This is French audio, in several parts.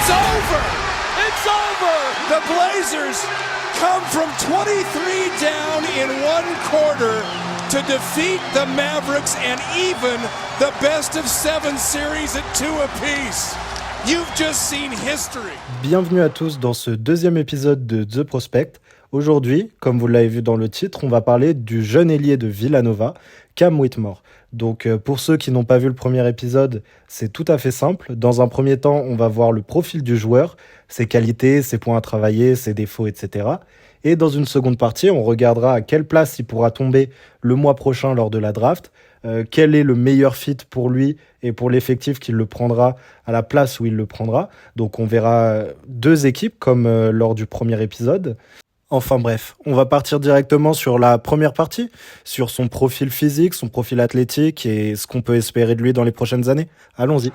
It's over! It's over! The Blazers come from 23 down in one quarter to defeat the Mavericks and even the best of 7 series at 2 apiece. You've just seen history. Bienvenue à tous dans ce deuxième épisode de The Prospect. Aujourd'hui, comme vous l'avez vu dans le titre, on va parler du jeune ailier de Villanova, Cam Whitmore. Donc pour ceux qui n'ont pas vu le premier épisode, c'est tout à fait simple. Dans un premier temps, on va voir le profil du joueur, ses qualités, ses points à travailler, ses défauts, etc. Et dans une seconde partie, on regardera à quelle place il pourra tomber le mois prochain lors de la draft, quel est le meilleur fit pour lui et pour l'effectif qu'il le prendra à la place où il le prendra. Donc on verra deux équipes comme lors du premier épisode. Enfin bref, on va partir directement sur la première partie, sur son profil physique, son profil athlétique et ce qu'on peut espérer de lui dans les prochaines années. Allons-y.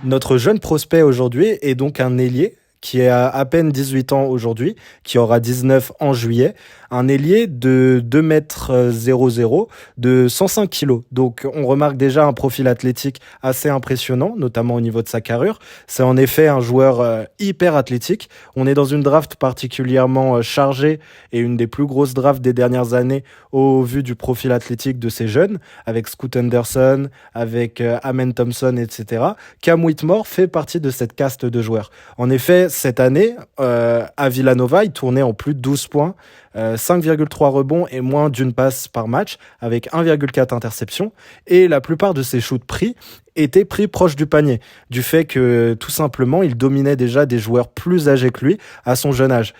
Notre jeune prospect aujourd'hui est donc un ailier qui a à peine 18 ans aujourd'hui, qui aura 19 en juillet, un ailier de 2,00 m, de 105 kg. Donc on remarque déjà un profil athlétique assez impressionnant, notamment au niveau de sa carrure. C'est en effet un joueur hyper athlétique. On est dans une draft particulièrement chargée et une des plus grosses drafts des dernières années au vu du profil athlétique de ces jeunes, avec Scoot Henderson, avec Amen Thompson, etc. Cam Whitmore fait partie de cette caste de joueurs. En effet, cette année, à Villanova, il tournait en plus de 12 points, 5,3 rebonds et moins d'une passe par match, avec 1,4 interceptions. Et la plupart de ses shoots pris étaient pris proche du panier, du fait que, tout simplement, il dominait déjà des joueurs plus âgés que lui à son jeune âge.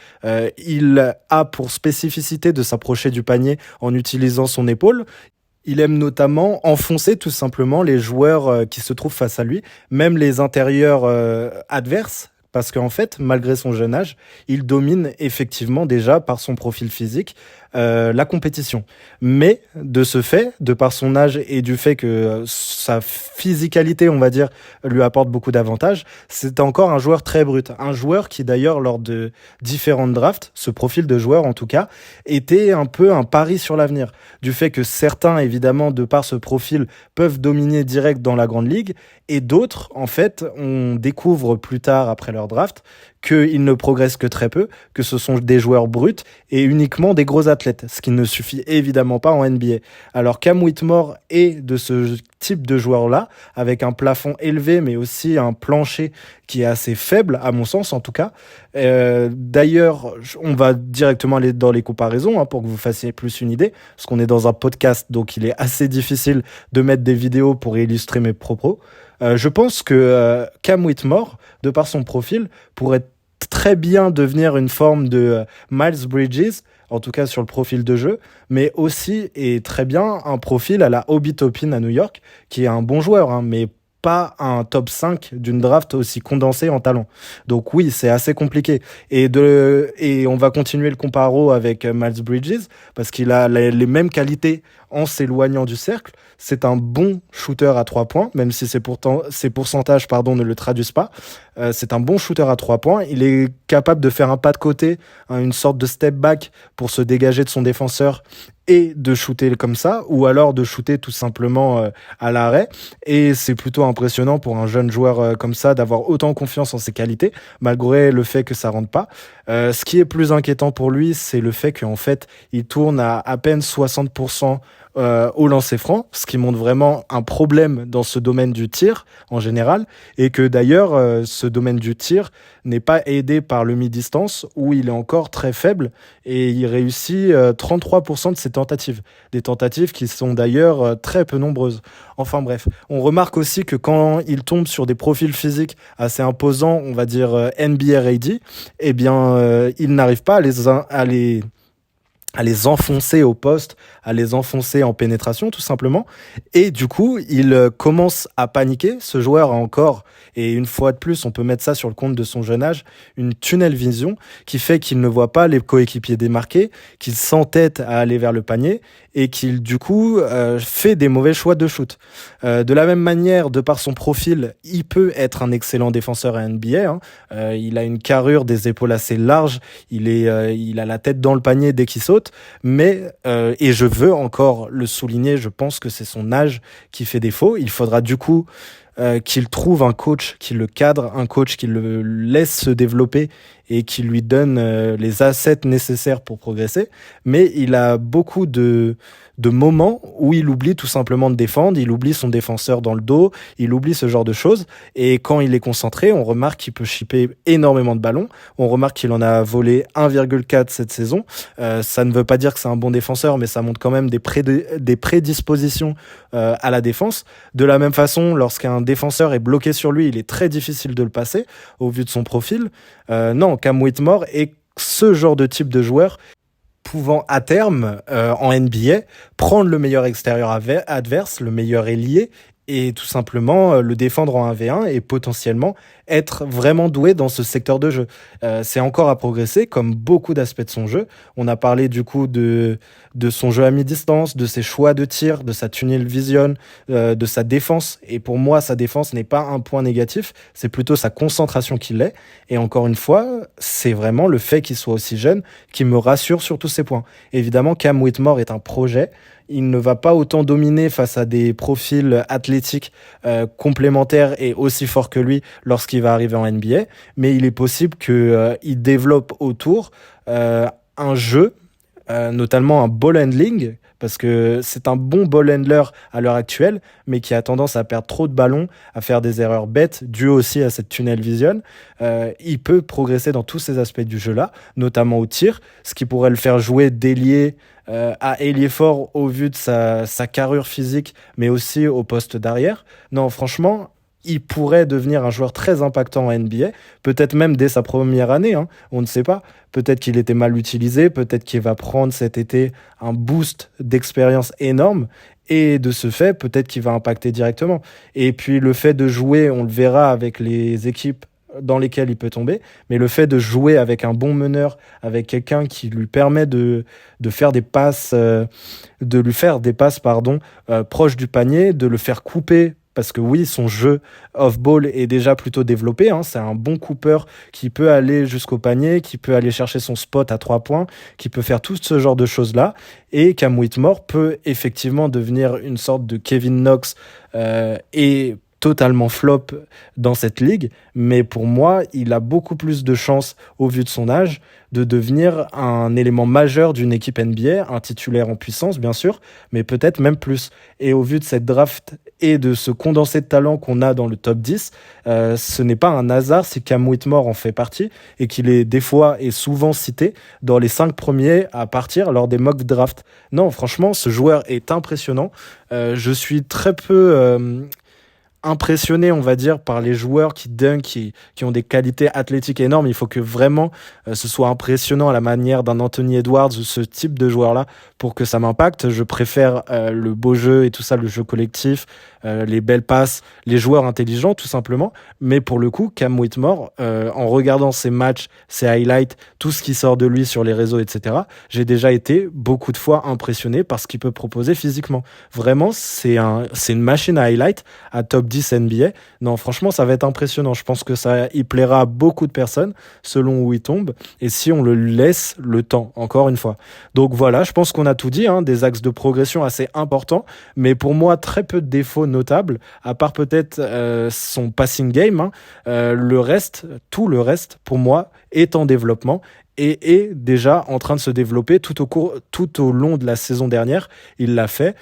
Il a pour spécificité de s'approcher du panier en utilisant son épaule. Il aime notamment enfoncer tout simplement les joueurs qui se trouvent face à lui, même les intérieurs adverses. Parce qu'en fait, malgré son jeune âge, il domine effectivement déjà par son profil physique la compétition. Mais de ce fait, de par son âge et du fait que sa physicalité, on va dire, lui apporte beaucoup d'avantages, c'est encore un joueur très brut. Un joueur qui d'ailleurs, lors de différentes drafts, ce profil de joueur en tout cas, était un peu un pari sur l'avenir. Du fait que certains, évidemment, de par ce profil, peuvent dominer direct dans la grande ligue, et d'autres, en fait, on découvre plus tard, après leur draft, qu'ils ne progressent que très peu, que ce sont des joueurs bruts et uniquement des gros athlètes, ce qui ne suffit évidemment pas en NBA. Alors Cam Whitmore est de ce type de joueur-là, avec un plafond élevé, mais aussi un plancher qui est assez faible, à mon sens en tout cas. D'ailleurs, on va directement aller dans les comparaisons pour que vous fassiez plus une idée, parce qu'on est dans un podcast, donc il est assez difficile de mettre des vidéos pour illustrer mes propos. Je pense que Cam Whitmore, de par son profil, pourrait très bien devenir une forme de Miles Bridges, en tout cas sur le profil de jeu, mais aussi et très bien un profil à la Obi Toppin à New York, qui est un bon joueur, mais pas un top 5 d'une draft aussi condensée en talent. Donc oui, c'est assez compliqué. Et on va continuer le comparo avec Miles Bridges, parce qu'il a les mêmes qualités en s'éloignant du cercle. C'est un bon shooter à 3 points, même si ses pourcentages ne le traduisent pas. C'est un bon shooter à 3 points. Il est capable de faire un pas de côté, une sorte de step back pour se dégager de son défenseur et de shooter comme ça, ou alors de shooter tout simplement à l'arrêt. Et c'est plutôt impressionnant pour un jeune joueur comme ça d'avoir autant confiance en ses qualités, malgré le fait que ça rentre pas. Ce qui est plus inquiétant pour lui, c'est le fait qu'en fait, il tourne à peine 60% au lancer franc, ce qui montre vraiment un problème dans ce domaine du tir en général, et que d'ailleurs ce domaine du tir n'est pas aidé par le mi-distance où il est encore très faible, et il réussit 33% de ses tentatives, des tentatives qui sont d'ailleurs très peu nombreuses. Enfin bref, on remarque aussi que quand il tombe sur des profils physiques assez imposants, on va dire NBA ready, eh bien il n'arrive pas à les enfoncer au poste, à les enfoncer en pénétration tout simplement, et du coup il commence à paniquer. Ce joueur a encore, et une fois de plus on peut mettre ça sur le compte de son jeune âge, une tunnel vision qui fait qu'il ne voit pas les coéquipiers démarqués, qu'il s'entête à aller vers le panier et qu'il du coup fait des mauvais choix de shoot. De la même manière, de par son profil, il peut être un excellent défenseur à NBA, il a une carrure, des épaules assez larges, il a la tête dans le panier dès qu'il saute. faute, mais et je veux encore le souligner, je pense que c'est son âge qui fait défaut. Il faudra du coup qu'il trouve un coach qui le cadre, un coach qui le laisse se développer et qui lui donne les assets nécessaires pour progresser. Mais il a beaucoup de moments où il oublie tout simplement de défendre, il oublie son défenseur dans le dos, il oublie ce genre de choses. Et quand il est concentré, on remarque qu'il peut chipper énormément de ballons. On remarque qu'il en a volé 1,4 cette saison. Ça ne veut pas dire que c'est un bon défenseur, mais ça montre quand même des prédispositions à la défense. De la même façon, lorsqu'un défenseur est bloqué sur lui, il est très difficile de le passer au vu de son profil. Non, Cam Whitmore est ce genre de type de joueur pouvant à terme, en NBA, prendre le meilleur extérieur adverse, le meilleur ailier, et tout simplement le défendre en 1v1 et potentiellement être vraiment doué dans ce secteur de jeu. C'est encore à progresser, comme beaucoup d'aspects de son jeu. On a parlé du coup de son jeu à mi-distance, de ses choix de tir, de sa tunnel vision, de sa défense. Et pour moi, sa défense n'est pas un point négatif, c'est plutôt sa concentration qui l'est. Et encore une fois, c'est vraiment le fait qu'il soit aussi jeune qui me rassure sur tous ces points. Évidemment, Cam Whitmore est un projet. Il ne va pas autant dominer face à des profils athlétiques complémentaires et aussi forts que lui lorsqu'il va arriver en NBA, mais il est possible qu'il développe autour un jeu, notamment un ball handling, parce que c'est un bon ball handler à l'heure actuelle, mais qui a tendance à perdre trop de ballons, à faire des erreurs bêtes, dues aussi à cette tunnel vision. Il peut progresser dans tous ces aspects du jeu-là, notamment au tir, ce qui pourrait le faire jouer d'ailier à ailier fort au vu de sa carrure physique, mais aussi au poste d'arrière. Non, franchement, il pourrait devenir un joueur très impactant en NBA, peut-être même dès sa première année, hein, on ne sait pas. Peut-être qu'il était mal utilisé, peut-être qu'il va prendre cet été un boost d'expérience énorme, et de ce fait, peut-être qu'il va impacter directement. Et puis le fait de jouer, on le verra avec les équipes dans lesquelles il peut tomber, mais le fait de jouer avec un bon meneur, avec quelqu'un qui lui permet de faire des passes, de lui faire des passes, proches du panier, de le faire couper, parce que oui, son jeu off-ball est déjà plutôt développé, hein. C'est un bon coupeur qui peut aller jusqu'au panier, qui peut aller chercher son spot à 3 points, qui peut faire tout ce genre de choses-là. Et Cam Whitmore peut effectivement devenir une sorte de Kevin Knox et totalement flop dans cette ligue, mais pour moi, il a beaucoup plus de chances, au vu de son âge, de devenir un élément majeur d'une équipe NBA, un titulaire en puissance, bien sûr, mais peut-être même plus. Et au vu de cette draft et de ce condensé de talent qu'on a dans le top 10, ce n'est pas un hasard si Cam Whitmore en fait partie et qu'il est des fois et souvent cité dans les 5 premiers à partir lors des mock drafts. Non, franchement, ce joueur est impressionnant. Je suis très peu impressionné, on va dire, par les joueurs qui dunkent, qui ont des qualités athlétiques énormes. Il faut que vraiment ce soit impressionnant à la manière d'un Anthony Edwards ou ce type de joueur-là pour que ça m'impacte. Je préfère le beau jeu et tout ça, le jeu collectif, les belles passes, les joueurs intelligents, tout simplement. Mais pour le coup, Cam Whitmore, en regardant ses matchs, ses highlights, tout ce qui sort de lui sur les réseaux, etc., j'ai déjà été beaucoup de fois impressionné par ce qu'il peut proposer physiquement. Vraiment, c'est une machine à highlight, à top 10 NBA. Non, franchement, ça va être impressionnant. Je pense que ça y plaira à beaucoup de personnes selon où il tombe et si on le laisse le temps, encore une fois. Donc voilà, je pense qu'on a tout dit, hein, des axes de progression assez importants, mais pour moi, très peu de défauts notables, à part peut-être son passing game. Hein. Tout le reste, pour moi, est en développement et est déjà en train de se développer tout au long de la saison dernière. Il l'a fait.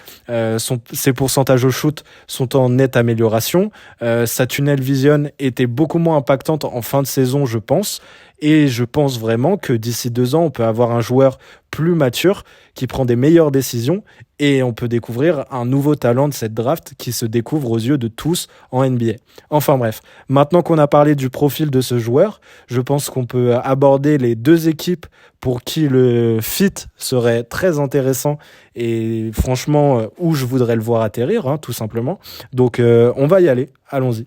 Ses pourcentages au shoot sont en nette amélioration. Sa tunnel vision était beaucoup moins impactante en fin de saison, je pense. Et je pense vraiment que d'ici 2 ans, on peut avoir un joueur plus mature qui prend des meilleures décisions et on peut découvrir un nouveau talent de cette draft qui se découvre aux yeux de tous en NBA. Enfin bref, maintenant qu'on a parlé du profil de ce joueur, je pense qu'on peut aborder les 2 équipes pour qui le fit serait très intéressant et franchement où je voudrais le voir atterrir, hein, tout simplement. Donc on va y aller, allons-y.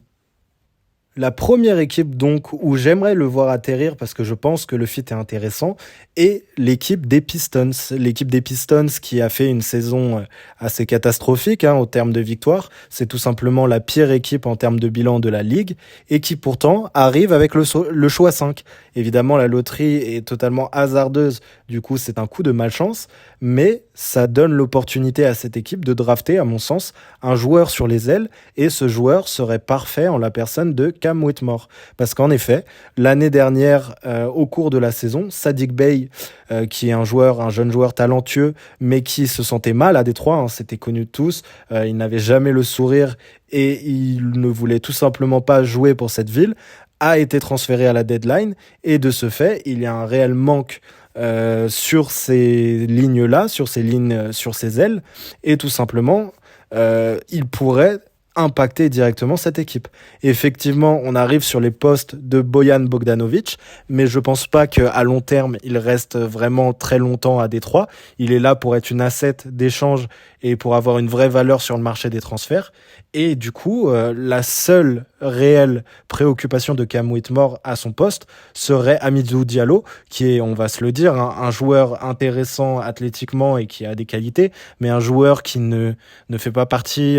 La première équipe donc où j'aimerais le voir atterrir parce que je pense que le fit est intéressant est l'équipe des Pistons. L'équipe des Pistons qui a fait une saison assez catastrophique en termes de victoires. C'est tout simplement la pire équipe en termes de bilan de la ligue et qui pourtant arrive avec le choix 5. Évidemment, la loterie est totalement hasardeuse, du coup c'est un coup de malchance, mais ça donne l'opportunité à cette équipe de drafter, à mon sens, un joueur sur les ailes, et ce joueur serait parfait en la personne de Cam Whitmore. Parce qu'en effet, l'année dernière, au cours de la saison, Saddiq Bey, qui est un jeune joueur talentueux, mais qui se sentait mal à Détroit, hein, c'était connu de tous, il n'avait jamais le sourire et il ne voulait tout simplement pas jouer pour cette ville, a été transféré à la deadline, et de ce fait, il y a un réel manque sur ces lignes-là, sur ces ailes, et tout simplement, il pourrait impacter directement cette équipe. Effectivement, on arrive sur les postes de Bojan Bogdanovic, mais je pense pas qu'à long terme, il reste vraiment très longtemps à Détroit. Il est là pour être une asset d'échange et pour avoir une vraie valeur sur le marché des transferts. Et du coup, la seule réelle préoccupation de Cam Whitmore à son poste serait Hamidou Diallo, qui est, on va se le dire, un joueur intéressant athlétiquement et qui a des qualités, mais un joueur qui ne fait pas partie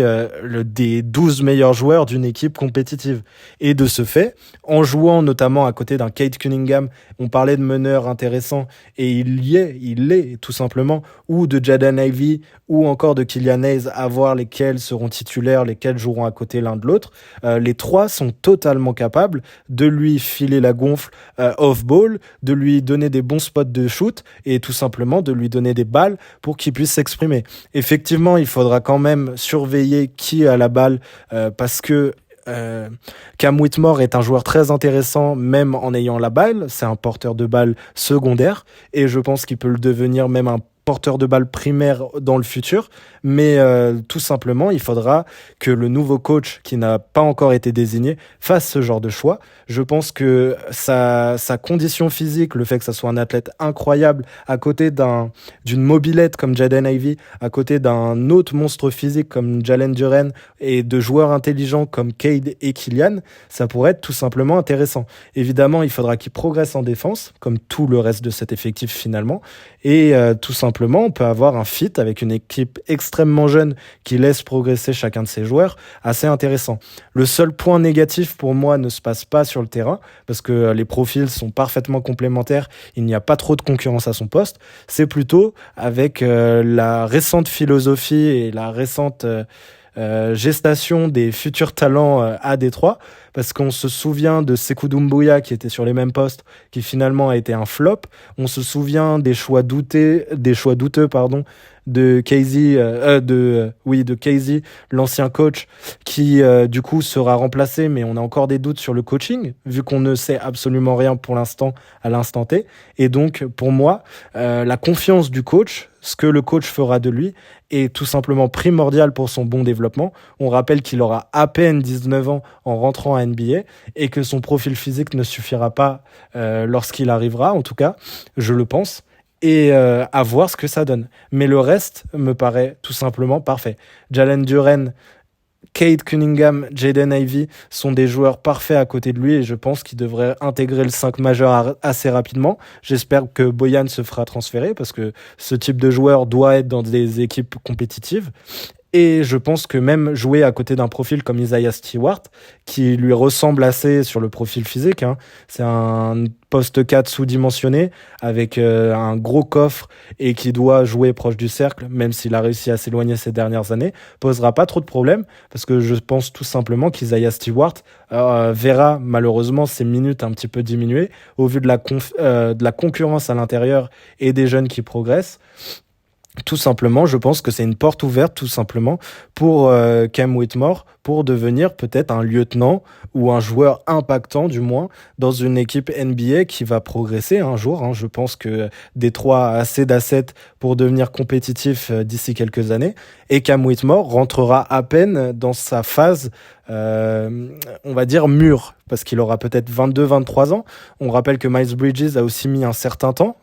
des 12 meilleurs joueurs d'une équipe compétitive. Et de ce fait, en jouant notamment à côté d'un Cade Cunningham, on parlait de meneur intéressant, et il l'est tout simplement, ou de Jaden Ivey, ou encore de Killian Hayes, à voir lesquels seront titulaires, lesquels joueront à côté l'un de l'autre. Les trois sont totalement capables de lui filer la gonfle off-ball, de lui donner des bons spots de shoot, et tout simplement de lui donner des balles pour qu'il puisse s'exprimer. Effectivement, il faudra quand même surveiller qui a la balle, parce que Cam Whitmore est un joueur très intéressant même en ayant la balle, c'est un porteur de balle secondaire, et je pense qu'il peut le devenir même un porteur de balle primaire dans le futur, mais tout simplement, il faudra que le nouveau coach, qui n'a pas encore été désigné, fasse ce genre de choix. Je pense que sa condition physique, le fait que ça soit un athlète incroyable, à côté d'une mobilette comme Jaden Ivey, à côté d'un autre monstre physique comme Jalen Duren, et de joueurs intelligents comme Cade et Killian, ça pourrait être tout simplement intéressant. Évidemment, il faudra qu'il progresse en défense, comme tout le reste de cet effectif finalement, et tout simplement, on peut avoir un fit avec une équipe extrêmement jeune qui laisse progresser chacun de ses joueurs, assez intéressant. Le seul point négatif pour moi ne se passe pas sur le terrain, parce que les profils sont parfaitement complémentaires, il n'y a pas trop de concurrence à son poste, c'est plutôt avec la récente philosophie et la récente gestation des futurs talents à Détroit, parce qu'on se souvient de Sekou Doumbouya qui était sur les mêmes postes, qui finalement a été un flop. On se souvient des choix douteux, de Casey, de Casey, l'ancien coach, qui du coup sera remplacé, mais on a encore des doutes sur le coaching, vu qu'on ne sait absolument rien pour l'instant, à l'instant T. Et donc, pour moi, la confiance du coach, ce que le coach fera de lui, est tout simplement primordial pour son bon développement. On rappelle qu'il aura à peine 19 ans en rentrant à NBA, et que son profil physique ne suffira pas lorsqu'il arrivera, en tout cas, je le pense, et à voir ce que ça donne. Mais le reste me paraît tout simplement parfait. Jalen Duren, Cade Cunningham, Jaden Ivey sont des joueurs parfaits à côté de lui, et je pense qu'il devrait intégrer le 5 majeur assez rapidement. J'espère que Bojan se fera transférer, parce que ce type de joueur doit être dans des équipes compétitives. Et je pense que même jouer à côté d'un profil comme Isaiah Stewart, qui lui ressemble assez sur le profil physique, hein, c'est un poste 4 sous-dimensionné, avec un gros coffre, et qui doit jouer proche du cercle, même s'il a réussi à s'éloigner ces dernières années, posera pas trop de problèmes, parce que je pense tout simplement qu'Isaiah Stewart verra malheureusement ses minutes un petit peu diminuer, au vu de la concurrence à l'intérieur et des jeunes qui progressent. Tout simplement, je pense que c'est une porte ouverte, tout simplement, pour Cam Whitmore, pour devenir peut-être un lieutenant ou un joueur impactant, du moins, dans une équipe NBA qui va progresser un jour. Hein. Je pense que Détroit a assez d'assets pour devenir compétitif d'ici quelques années. Et Cam Whitmore rentrera à peine dans sa phase, on va dire, mûre, parce qu'il aura peut-être 22-23 ans. On rappelle que Miles Bridges a aussi mis un certain temps.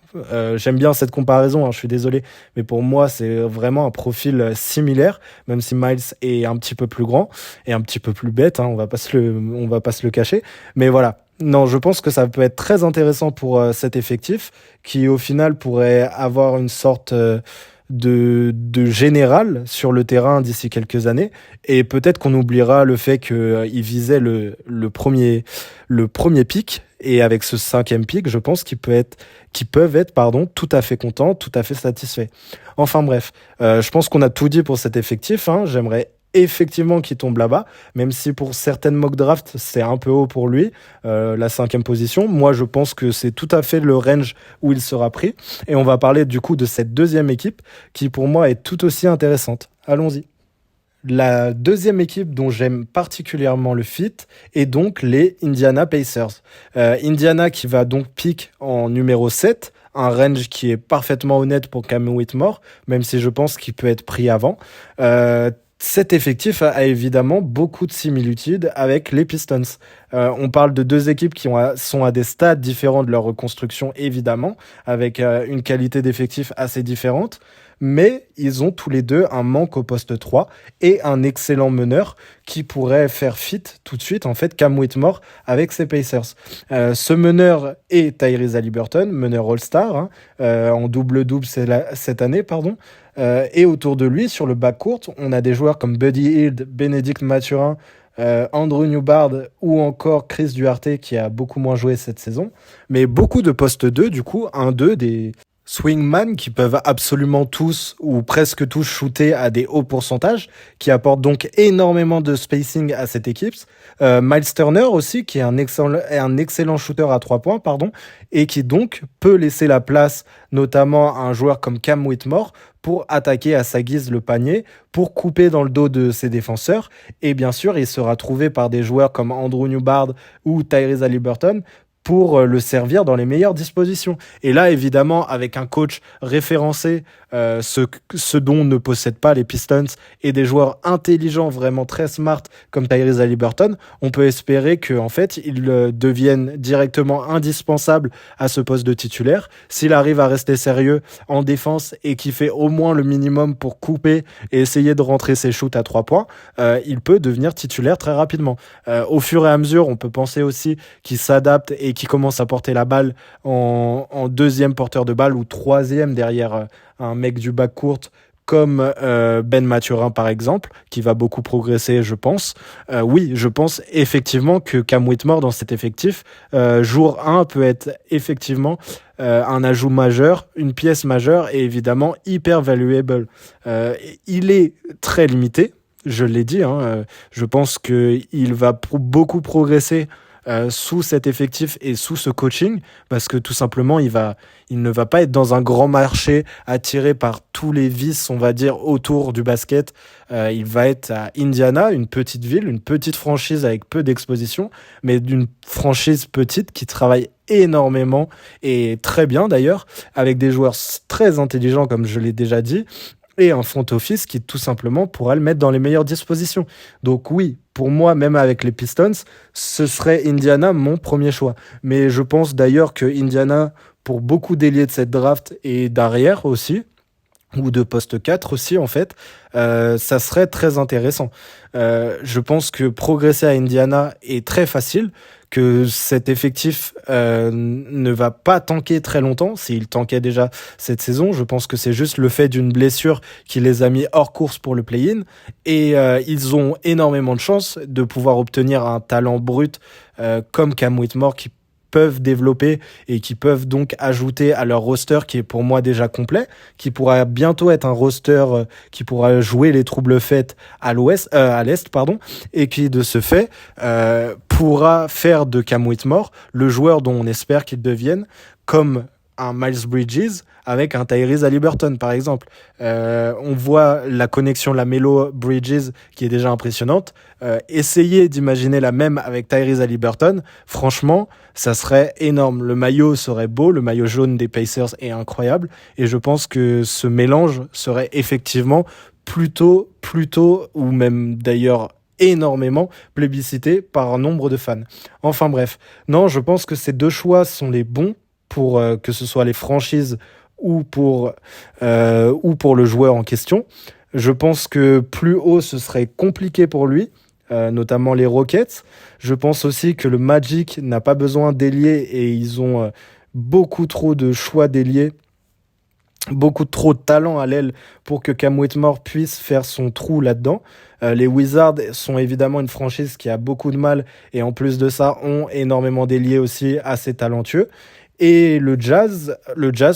J'aime bien cette comparaison, hein, je suis désolé, mais pour moi c'est vraiment un profil similaire, même si Miles est un petit peu plus grand et un petit peu plus bête, hein, on va pas se le cacher, mais voilà. Non, je pense que ça peut être très intéressant pour cet effectif, qui au final pourrait avoir une sorte de général sur le terrain d'ici quelques années. Et peut-être qu'on oubliera le fait qu'il visait le premier pick. Et avec ce 5e pick, je pense qu'ils peuvent être, tout à fait contents, tout à fait satisfaits. Enfin bref, je pense qu'on a tout dit pour cet effectif, hein. J'aimerais effectivement qu'il tombe là-bas, même si pour certaines mock drafts, c'est un peu haut pour lui, la 5e position. Moi, je pense que c'est tout à fait le range où il sera pris. Et on va parler du coup de cette 2e équipe qui, pour moi, est tout aussi intéressante. Allons-y. La 2e équipe dont j'aime particulièrement le fit est donc les Indiana Pacers. Indiana qui va donc pick en numéro 7, un range qui est parfaitement honnête pour Cam Whitmore, même si je pense qu'il peut être pris avant. Cet effectif a évidemment beaucoup de similitudes avec les Pistons. On parle de 2 équipes qui sont à des stades différents de leur reconstruction, évidemment, avec une qualité d'effectif assez différente. Mais ils ont tous les deux un manque au poste 3 et un excellent meneur qui pourrait faire fit tout de suite, en fait, Cam Whitmore avec ses Pacers. Ce meneur est Tyrese Haliburton, meneur All-Star, hein, en double-double cette année, pardon. Et autour de lui, sur le backcourt, on a des joueurs comme Buddy Hield, Bénédicte Mathurin, Andrew Newbard ou encore Chris Duarte qui a beaucoup moins joué cette saison. Mais beaucoup de postes 2, du coup, 1-2 des swingman qui peuvent absolument tous ou presque tous shooter à des hauts pourcentages, qui apportent donc énormément de spacing à cette équipe. Miles Turner aussi, qui est un excellent shooter à 3 points, et qui donc peut laisser la place notamment à un joueur comme Cam Whitmore pour attaquer à sa guise le panier, pour couper dans le dos de ses défenseurs. Et bien sûr, il sera trouvé par des joueurs comme Andrew Newbard ou Tyrese Haliburton pour le servir dans les meilleures dispositions. Et là, évidemment, avec un coach référencé, ce dont ne possèdent pas les Pistons, et des joueurs intelligents, vraiment très smart, comme Tyrese Haliburton, on peut espérer qu'en fait, ils deviennent directement indispensables à ce poste de titulaire. S'il arrive à rester sérieux en défense et qu'il fait au moins le minimum pour couper et essayer de rentrer ses shoots à 3 points, il peut devenir titulaire très rapidement. Au fur et à mesure, on peut penser aussi qu'il s'adapte et qui commence à porter la balle en 2e porteur de balle ou 3e derrière un mec du backcourt comme Ben Mathurin par exemple, qui va beaucoup progresser, je pense. Oui, je pense effectivement que Cam Whitmore dans cet effectif, jour 1 peut être effectivement un ajout majeur, une pièce majeure et évidemment hyper valuable. Il est très limité, je l'ai dit, hein, je pense qu'il va beaucoup progresser sous cet effectif et sous ce coaching, parce que tout simplement il ne va pas être dans un grand marché attiré par tous les vices, on va dire, autour du basket. Il va être à Indiana, une petite ville, une petite franchise avec peu d'exposition, mais d'une franchise petite qui travaille énormément et très bien d'ailleurs, avec des joueurs très intelligents comme je l'ai déjà dit, et un front office qui tout simplement pourra le mettre dans les meilleures dispositions. Donc oui, pour moi, même avec les Pistons, ce serait Indiana mon premier choix. Mais je pense d'ailleurs que Indiana, pour beaucoup d'ailiers de cette draft et d'arrière aussi, ou de poste 4 aussi en fait, ça serait très intéressant. Je pense que progresser à Indiana est très facile, que cet effectif ne va pas tanker très longtemps, s'il tankait déjà cette saison. Je pense que c'est juste le fait d'une blessure qui les a mis hors course pour le play-in, et ils ont énormément de chance de pouvoir obtenir un talent brut comme Cam Whitmore qui peuvent développer et qui peuvent donc ajouter à leur roster qui est pour moi déjà complet, qui pourra bientôt être un roster qui pourra jouer les troubles faits à l'est, et qui de ce fait pourra faire de Cam Whitmore le joueur dont on espère qu'il devienne, comme un Miles Bridges avec un Tyrese Haliburton par exemple. On voit la connexion Lamelo Bridges qui est déjà impressionnante. Essayez d'imaginer la même avec Tyrese Haliburton, franchement ça serait énorme. Le maillot serait beau, le maillot jaune des Pacers est incroyable, et je pense que ce mélange serait effectivement plutôt ou même d'ailleurs énormément plébiscité par un nombre de fans. Enfin bref, non, je pense que ces 2 choix sont les bons pour que ce soit les franchises ou pour le joueur en question. Je pense que plus haut, ce serait compliqué pour lui, notamment les Rockets. Je pense aussi que le Magic n'a pas besoin d'ailier et ils ont beaucoup trop de choix d'ailier beaucoup trop de talent à l'aile pour que Cam Whitmore puisse faire son trou là-dedans. Les Wizards sont évidemment une franchise qui a beaucoup de mal et en plus de ça ont énormément d'ailiers aussi assez talentueux. Et le Jazz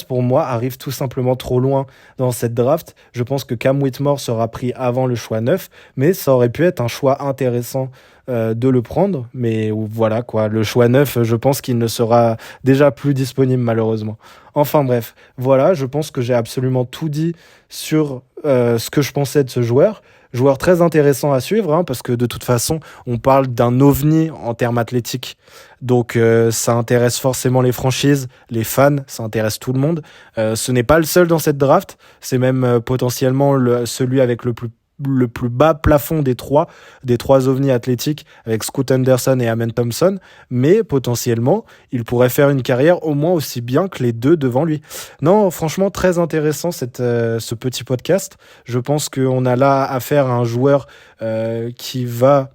pour moi arrive tout simplement trop loin dans cette draft. Je pense que Cam Whitmore sera pris avant le choix 9, mais ça aurait pu être un choix intéressant de le prendre. Mais voilà quoi, le choix 9, je pense qu'il ne sera déjà plus disponible malheureusement. Enfin bref, voilà, je pense que j'ai absolument tout dit sur ce que je pensais de ce joueur. Joueur très intéressant à suivre, hein, parce que de toute façon, on parle d'un ovni en termes athlétiques. Donc ça intéresse forcément les franchises, les fans, ça intéresse tout le monde. Ce n'est pas le seul dans cette draft, c'est même potentiellement celui avec le plus bas plafond des trois ovnis athlétiques avec Scoot Henderson et Amen Thompson, mais potentiellement, il pourrait faire une carrière au moins aussi bien que les deux devant lui. Non, franchement, très intéressant ce petit podcast. Je pense qu'on a là affaire à un joueur qui va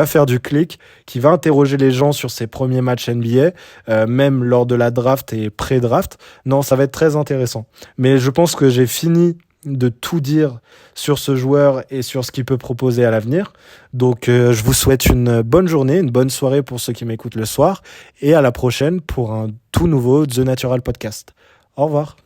faire du clic, qui va interroger les gens sur ses premiers matchs NBA, même lors de la draft et pré-draft. Non, ça va être très intéressant. Mais je pense que j'ai fini de tout dire sur ce joueur et sur ce qu'il peut proposer à l'avenir. Donc je vous souhaite une bonne journée, une bonne soirée pour ceux qui m'écoutent le soir et à la prochaine pour un tout nouveau The Natural Podcast. Au revoir.